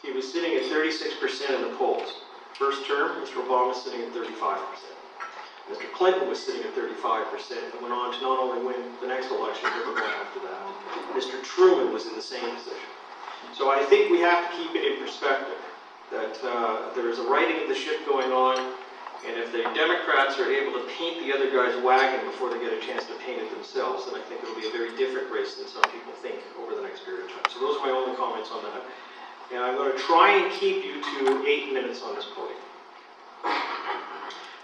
he was sitting at 36% in the polls. First term, Mr. Obama was sitting at 35%. Mr. Clinton was sitting at 35% and went on to not only win the next election, but the one after that. Mr. Truman was in the same position. So I think we have to keep it in perspective that there is a righting of the ship going on, and if the Democrats are able to paint the other guy's wagon before they get a chance to paint it themselves, then I think it'll be a very different race than some people think over the next period of time. So those are my only comments on that. And I'm going to try and keep you to 8 minutes on this podium.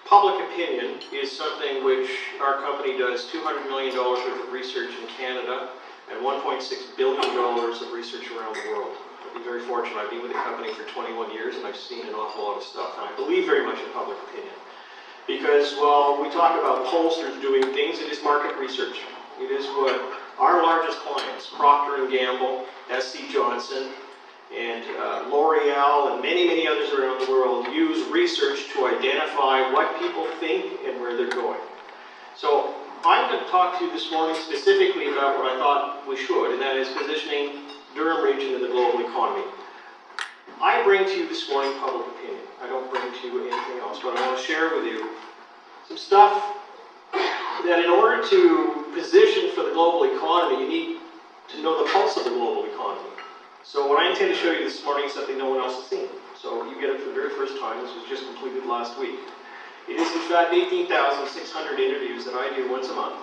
Public opinion is something which our company does $200 million worth of research in Canada and $1.6 billion of research around the world. I've been very fortunate. I've been with the company for 21 years and I've seen an awful lot of stuff. And I believe very much in public opinion. Because while we talk about pollsters doing things, it is market research. It is what our largest clients, Procter & Gamble, SC Johnson, and L'Oreal and many, many others around the world use research to identify what people think and where they're going. So I'm going to talk to you this morning specifically about what I thought we should, and that is positioning Durham region in the global economy. I bring to you this morning public opinion. I don't bring to you anything else, but I want to share with you some stuff that in order to position for the global economy, you need to know the pulse of the global economy. So what I intend to show you this morning is something no one else has seen. So you get it for the very first time. This was just completed last week. It is in fact 18,600 interviews that I do once a month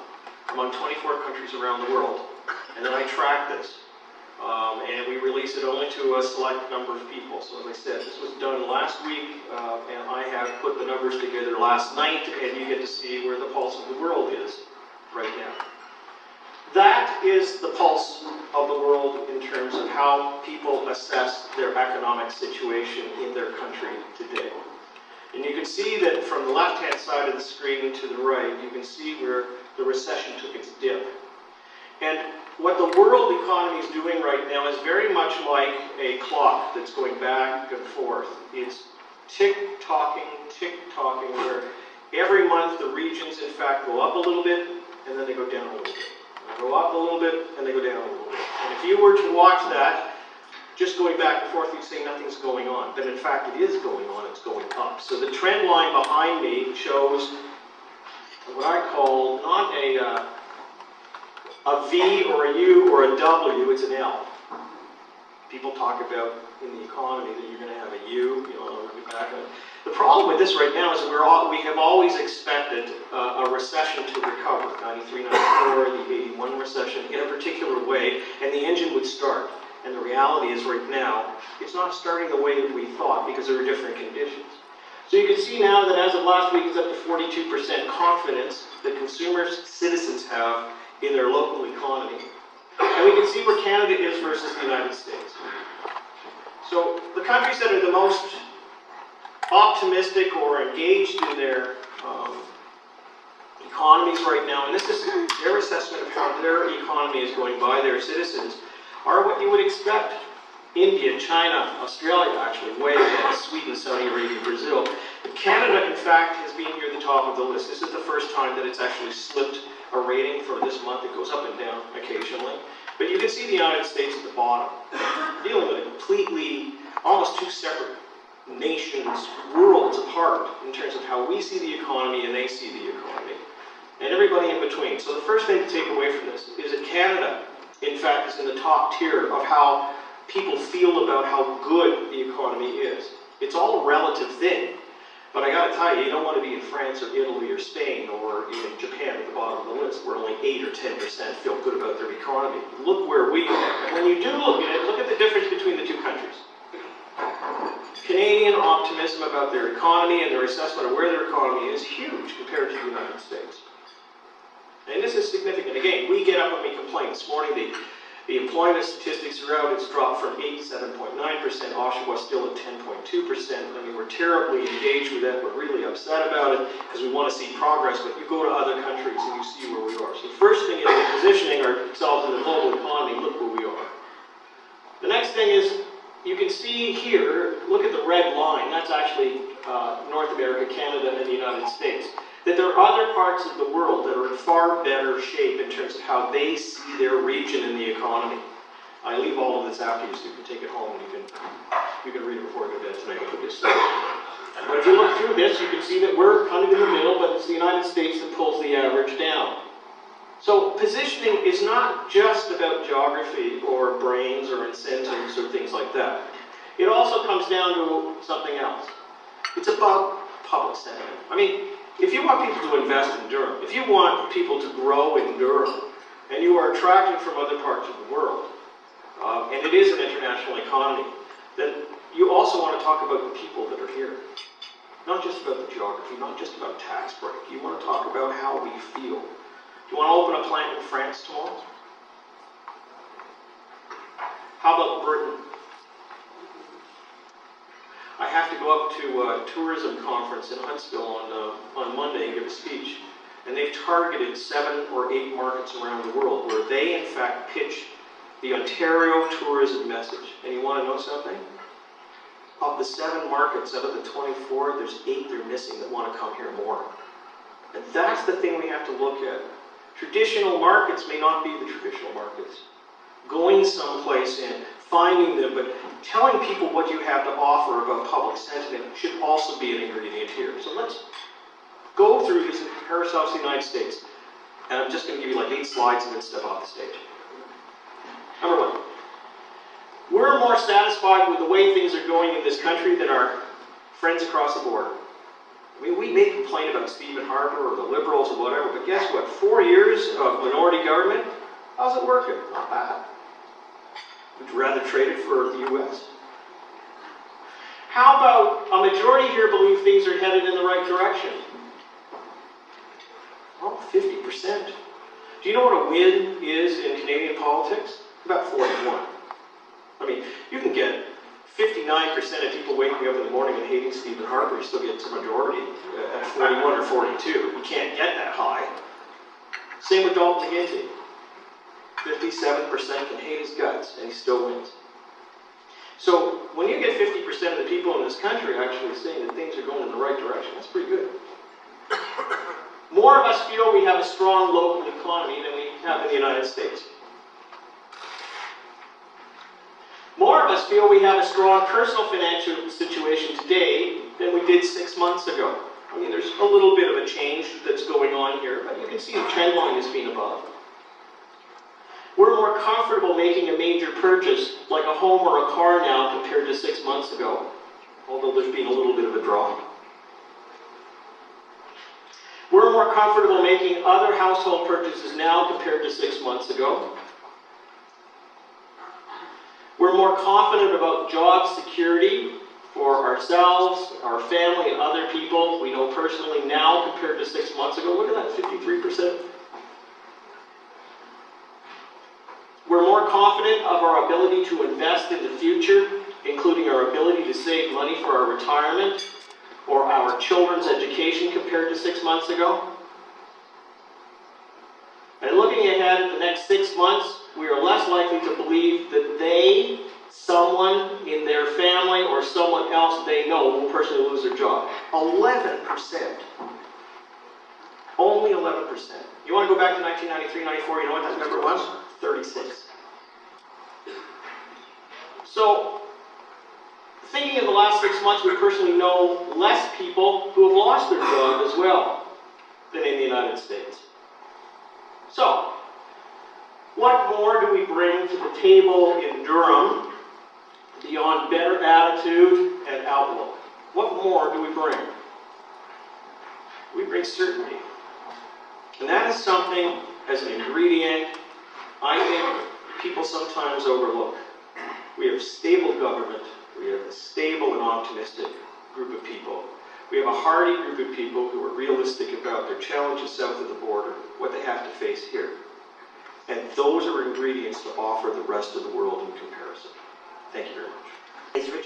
among 24 countries around the world. And then I track this. And we release it only to a select number of people. So as I said, this was done last week, and I have put the numbers together last night, and you get to see where the pulse of the world is right now. That is the pulse of the world in terms of how people assess their economic situation in their country today. And you can see that from the left-hand side of the screen to the right, you can see where the recession took its dip. And what the world economy is doing right now is very much like a clock that's going back and forth. It's tick-tocking, where every month the regions, in fact, go up a little bit, and then they go down a little bit. They go up a little bit, and they go down a little bit. And if you were to watch that, just going back and forth, you'd say nothing's going on. But in fact, it is going on, it's going up. So the trend line behind me shows what I call not a V or a U or a W, it's an L. People talk about in the economy that you're going to have a U, we'll get back on it. The problem with this right now is that we have always expected a recession to recover, 93, 94, the 81 recession, in a particular way, and the engine would start. And the reality is right now, it's not starting the way that we thought because there are different conditions. So you can see now that as of last week, it's up to 42% confidence that consumers, citizens have in their local economy. And we can see where Canada is versus the United States. So the countries that are the most optimistic or engaged in their economies right now, and this is their assessment of how their economy is going by their citizens, are what you would expect. India, China, Australia, actually, way ahead, Sweden, Saudi Arabia, Brazil. But Canada, in fact, has been near the top of the list. This is the first time that it's actually slipped a rating for this month. It goes up and down occasionally. But you can see the United States at the bottom, dealing with a completely, almost two separate nations, worlds apart in terms of how we see the economy and they see the economy, and everybody in between. So the first thing to take away from this is that Canada, in fact, is in the top tier of how people feel about how good the economy is. It's all a relative thing, but I got to tell you, you don't want to be in France or Italy or Spain or in Japan at the bottom of the list where only 8 or 10% feel good about their economy. Look where we are. And when you do look at it, look at the difference between the two countries. Canadian optimism about their economy and their assessment of where their economy is huge compared to the United States. And this is significant. Again, we get up and we complain. This morning, the employment statistics are out. It's dropped from 87.9%. Oshawa still at 10.2%. I mean, we're terribly engaged with that. We're really upset about it because we want to see progress. But you go to other countries and you see where we are. So the first thing is positioning ourselves in the global economy. Look where we are. The next thing is, you can see here, look at the red line. That's actually North America, Canada, and the United States. That there are other parts of the world that are in far better shape in terms of how they see their region in the economy. I leave all of this after you so you can take it home and you can read it before you go to bed tonight. But if you look through this, you can see that we're kind of in the middle, but it's the United States that pulls the average down. So positioning is not just about geography or brains or incentives or things like that. It also comes down to something else. It's about public sentiment. I mean, if you want people to invest in Durham, if you want people to grow in Durham, and you are attracting from other parts of the world, and it is an international economy, then you also want to talk about the people that are here. Not just about the geography, not just about tax break. You want to talk about how we feel. Do you want to open a plant in France tomorrow? How about Britain? I have to go up to a tourism conference in Huntsville on Monday and give a speech. And they've targeted 7 or 8 markets around the world where they, in fact, pitch the Ontario tourism message. And you want to know something? Of the 7 markets out of the 24, there's 8 they're missing that want to come here more. And that's the thing we have to look at. Traditional markets may not be the traditional markets. Going someplace and finding them, but telling people what you have to offer about public sentiment should also be an ingredient here. So let's go through this and compare ourselves to the United States. And I'm just going to give you like 8 slides and then step off the stage. Number 1. We're more satisfied with the way things are going in this country than our friends across the border. I mean, we may complain about Stephen Harper or the Liberals or whatever, but guess what? 4 years of minority government, how's it working? Not bad. Would you rather trade it for the U.S.? How about a majority here believe things are headed in the right direction? Well, 50%. Do you know what a win is in Canadian politics? About 41. I mean, you can get 59% of people waking up in the morning and hating Stephen Harper, you still get a majority at 41 or 42. You can't get that high. Same with Dalton McGuinty. 57% can hate his guts, and he still wins. So when you get 50% of the people in this country actually saying that things are going in the right direction, that's pretty good. More of us feel we have a strong local economy than we have in the United States. More of us feel we have a strong personal financial situation today than we did 6 months ago. I mean, there's a little bit of a change that's going on here, but you can see the trend line has been above. We're more comfortable making a major purchase, like a home or a car now, compared to 6 months ago, although there's been a little bit of a drop. We're more comfortable making other household purchases now compared to 6 months ago. We're more confident about job security for ourselves, our family, and other people we know personally now compared to 6 months ago. Look at that, 53%. We're more confident of our ability to invest in the future, including our ability to save money for our retirement or our children's education compared to 6 months ago. And looking ahead at the next 6 months, we are less likely to believe that they, someone in their family, or someone else they know will personally lose their job. 11%. Only 11%. You want to go back to 1993, 94, you know what that number was? 36. So, thinking of the last 6 months, we personally know less people who have lost their job as well than in the United States. So, what more do we bring to the table in Durham beyond better attitude and outlook? What more do we bring? We bring certainty. And that is something, as an ingredient, I think people sometimes overlook. We have stable government. We have a stable and optimistic group of people. We have a hardy group of people who are realistic about their challenges south of the border, what they have to face here. And those are ingredients to offer the rest of the world in comparison. Thank you very much.